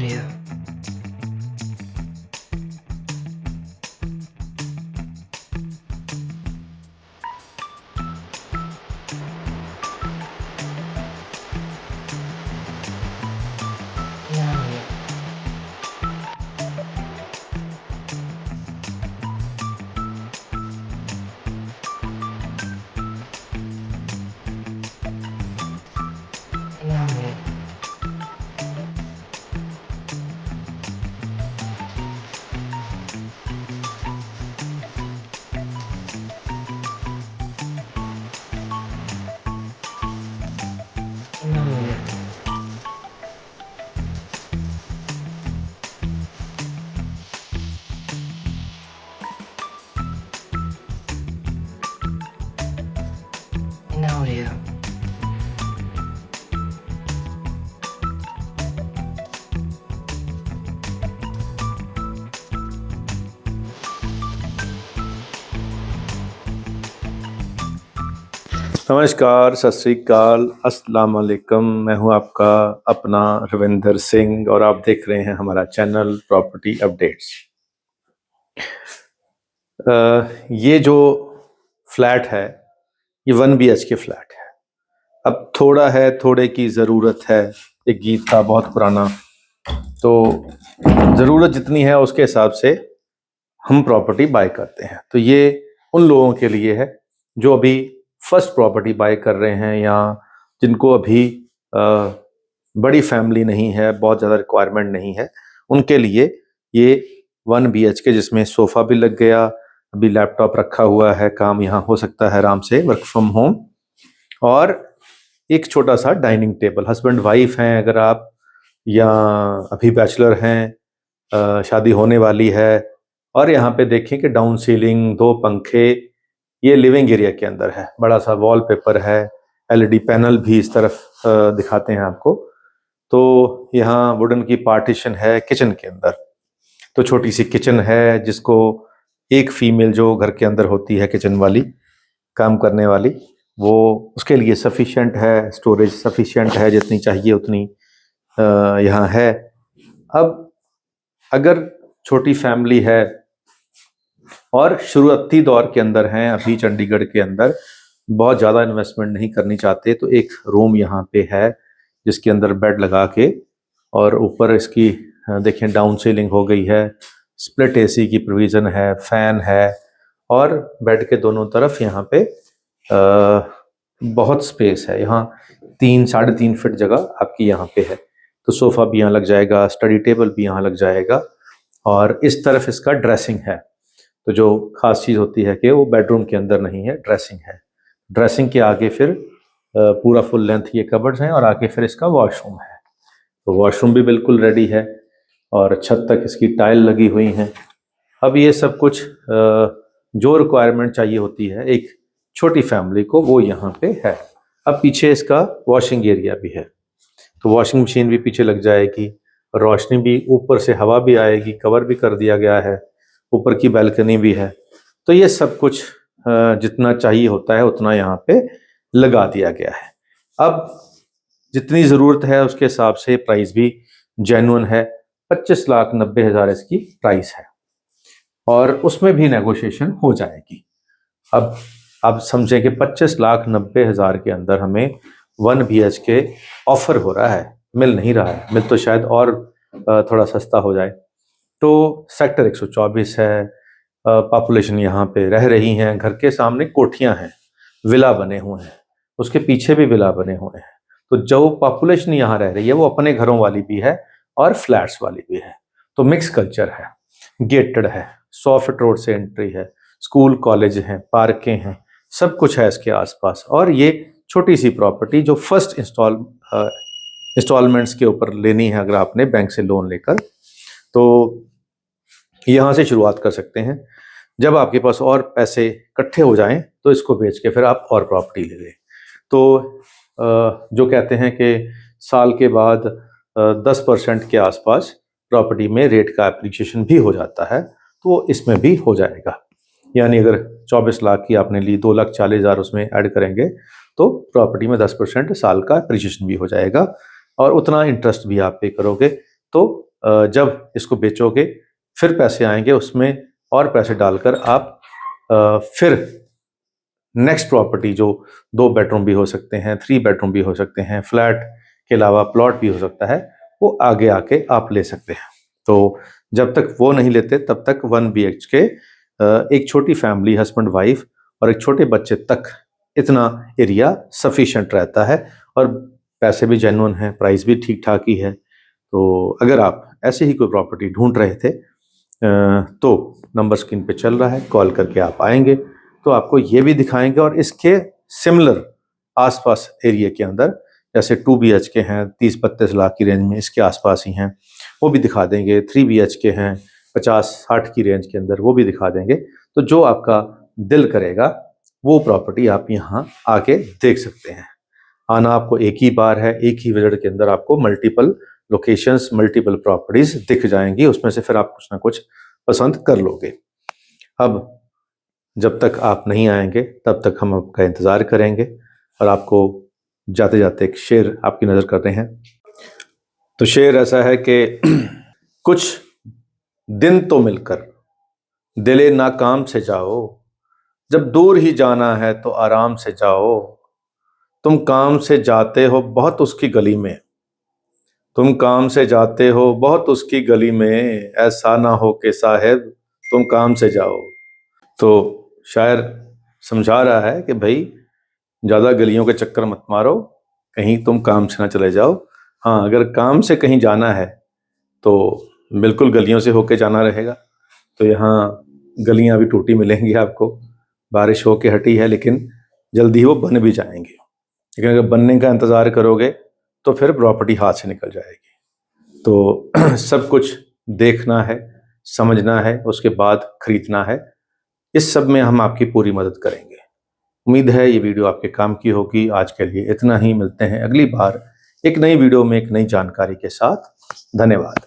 Audio. Audio. Audio. Audio. Audio. नमस्कार, सत श्री अकाल, अस्सलाम वालेकुम। मैं हूं आपका अपना रविंदर सिंह और आप देख रहे हैं हमारा चैनल प्रॉपर्टी अपडेट्स। ये जो फ्लैट है ये 1 BHK फ्लैट है। अब थोड़ा है, थोड़े की ज़रूरत है, एक गीत था बहुत पुराना। तो ज़रूरत जितनी है उसके हिसाब से हम प्रॉपर्टी बाय करते हैं। तो ये उन लोगों के लिए है जो अभी फर्स्ट प्रॉपर्टी बाय कर रहे हैं या जिनको अभी बड़ी फैमिली नहीं है, बहुत ज़्यादा रिक्वायरमेंट नहीं है, उनके लिए ये 1 BHK जिसमें सोफ़ा भी लग गया, अभी लैपटॉप रखा हुआ है, काम यहाँ हो सकता है आराम से, वर्क फ्रॉम होम, और एक छोटा सा डाइनिंग टेबल। हस्बैंड वाइफ हैं अगर आप, या अभी बैचलर हैं, शादी होने वाली है, और यहाँ पे देखें कि डाउन सीलिंग, 2 पंखे, ये लिविंग एरिया के अंदर है, बड़ा सा वॉलपेपर है, LED पैनल भी इस तरफ दिखाते हैं आपको। तो यहाँ वुडन की पार्टीशन है किचन के अंदर। तो छोटी सी किचन है जिसको एक फीमेल जो घर के अंदर होती है किचन वाली, काम करने वाली, वो उसके लिए सफिशिएंट है, स्टोरेज सफिशिएंट है, जितनी चाहिए उतनी यहाँ है। अब अगर छोटी फैमिली है और शुरुआती दौर के अंदर हैं, अभी चंडीगढ़ के अंदर बहुत ज़्यादा इन्वेस्टमेंट नहीं करनी चाहते, तो एक रूम यहाँ पे है जिसके अंदर बेड लगा के, और ऊपर इसकी देखें डाउन सीलिंग हो गई है, स्प्लिट AC की प्रोविज़न है, फैन है, और बेड के दोनों तरफ यहाँ पे बहुत स्पेस है। यहाँ 3-3.5 फीट जगह आपकी यहाँ पे है। तो सोफ़ा भी यहाँ लग जाएगा, स्टडी टेबल भी यहाँ लग जाएगा, और इस तरफ इसका ड्रेसिंग है। तो जो खास चीज़ होती है कि वो बेडरूम के अंदर नहीं है, ड्रेसिंग है। ड्रेसिंग के आगे फिर पूरा फुल लेंथ ये कबर्ड्स हैं, और आगे फिर इसका वॉशरूम है। तो वॉशरूम भी बिल्कुल रेडी है, और छत तक इसकी टाइल लगी हुई हैं। अब ये सब कुछ जो रिक्वायरमेंट चाहिए होती है एक छोटी फैमिली को, वो यहाँ पे है। अब पीछे इसका वॉशिंग एरिया भी है, तो वॉशिंग मशीन भी पीछे लग जाएगी, रोशनी भी, ऊपर से हवा भी आएगी, कवर भी कर दिया गया है, ऊपर की बैल्कनी भी है। तो ये सब कुछ जितना चाहिए होता है उतना यहाँ पे लगा दिया गया है। अब जितनी ज़रूरत है उसके हिसाब से प्राइस भी जेन्युइन है। 25,90,000 इसकी प्राइस है, और उसमें भी नेगोशिएशन हो जाएगी। अब आप समझें कि 25,90,000 के अंदर हमें 1 BHK ऑफर हो रहा है, मिल नहीं रहा है, मिल तो शायद और थोड़ा सस्ता हो जाए। तो सेक्टर 124 है, पॉपुलेशन यहाँ पे रह रही हैं, घर के सामने कोठियाँ हैं, विला बने हुए हैं, उसके पीछे भी विला बने हुए हैं। तो जो पॉपुलेशन यहाँ रह रही है वो अपने घरों वाली भी है और फ्लैट्स वाली भी है। तो मिक्स कल्चर है, गेटेड है, 100 फीट रोड से एंट्री है, स्कूल कॉलेज हैं, पार्कें हैं, सब कुछ है इसके आसपास। और ये छोटी सी प्रॉपर्टी जो फर्स्ट इंस्टॉलमेंट्स के ऊपर लेनी है अगर आपने बैंक से लोन लेकर, तो यहाँ से शुरुआत कर सकते हैं। जब आपके पास और पैसे इकट्ठे हो जाएं तो इसको बेच के फिर आप और प्रॉपर्टी ले लें। तो जो कहते हैं कि साल के बाद 10% के आसपास प्रॉपर्टी में रेट का एप्रिसिएशन भी हो जाता है, तो इसमें भी हो जाएगा। यानी अगर 24 लाख की आपने ली, 2,40,000 उसमें ऐड करेंगे तो प्रॉपर्टी में 10% साल का एप्रिसिएशन भी हो जाएगा, और उतना इंटरेस्ट भी आप पे करोगे, तो जब इसको बेचोगे फिर पैसे आएंगे, उसमें और पैसे डालकर आप फिर नेक्स्ट प्रॉपर्टी जो 2 बेडरूम भी हो सकते हैं, 3 बेडरूम भी हो सकते हैं, फ्लैट के अलावा प्लॉट भी हो सकता है, वो आगे आके आप ले सकते हैं। तो जब तक वो नहीं लेते तब तक 1 BHK एक छोटी फैमिली, हस्बैंड वाइफ और एक छोटे बच्चे तक इतना एरिया सफिशिएंट रहता है और पैसे भी जेन्युइन हैं, प्राइस भी ठीक ठाक ही है। तो अगर आप ऐसे ही कोई प्रॉपर्टी ढूंढ रहे थे तो नंबर स्क्रीन पे चल रहा है, कॉल करके आप आएंगे तो आपको ये भी दिखाएंगे और इसके सिमिलर आसपास एरिया के अंदर जैसे 2 BHK हैं 30-32 लाख की रेंज में, इसके आसपास ही हैं, वो भी दिखा देंगे। 3 BHK हैं 50-60 की रेंज के अंदर, वो भी दिखा देंगे। तो जो आपका दिल करेगा वो प्रॉपर्टी आप यहाँ आके देख सकते हैं। आना आपको एक ही बार है, एक ही विजिट के अंदर आपको मल्टीपल लोकेशंस, मल्टीपल प्रॉपर्टीज दिख जाएंगी, उसमें से फिर आप कुछ ना कुछ पसंद कर लोगे। अब जब तक आप नहीं आएंगे तब तक हम आपका इंतज़ार करेंगे और आपको जाते जाते एक शेर आपकी नज़र कर रहे हैं। तो शेर ऐसा है कि कुछ दिन तो मिलकर दिले नाकाम से जाओ, जब दूर ही जाना है तो आराम से जाओ, तुम काम से जाते हो बहुत उसकी गली में, तुम काम से जाते हो बहुत उसकी गली में, ऐसा ना हो कि साहब तुम काम से जाओ। तो शायर समझा रहा है कि भाई ज़्यादा गलियों के चक्कर मत मारो, कहीं तुम काम से ना चले जाओ। हाँ, अगर काम से कहीं जाना है तो बिल्कुल गलियों से होके जाना रहेगा। तो यहाँ गलियाँ अभी टूटी मिलेंगी आपको, बारिश होके हटी है लेकिन जल्दी ही वो बन भी जाएंगी। लेकिन अगर बनने का इंतज़ार करोगे तो फिर प्रॉपर्टी हाथ से निकल जाएगी। तो सब कुछ देखना है, समझना है, उसके बाद खरीदना है। इस सब में हम आपकी पूरी मदद करेंगे। उम्मीद है ये वीडियो आपके काम की होगी। आज के लिए इतना ही, मिलते हैं अगली बार एक नई वीडियो में एक नई जानकारी के साथ। धन्यवाद।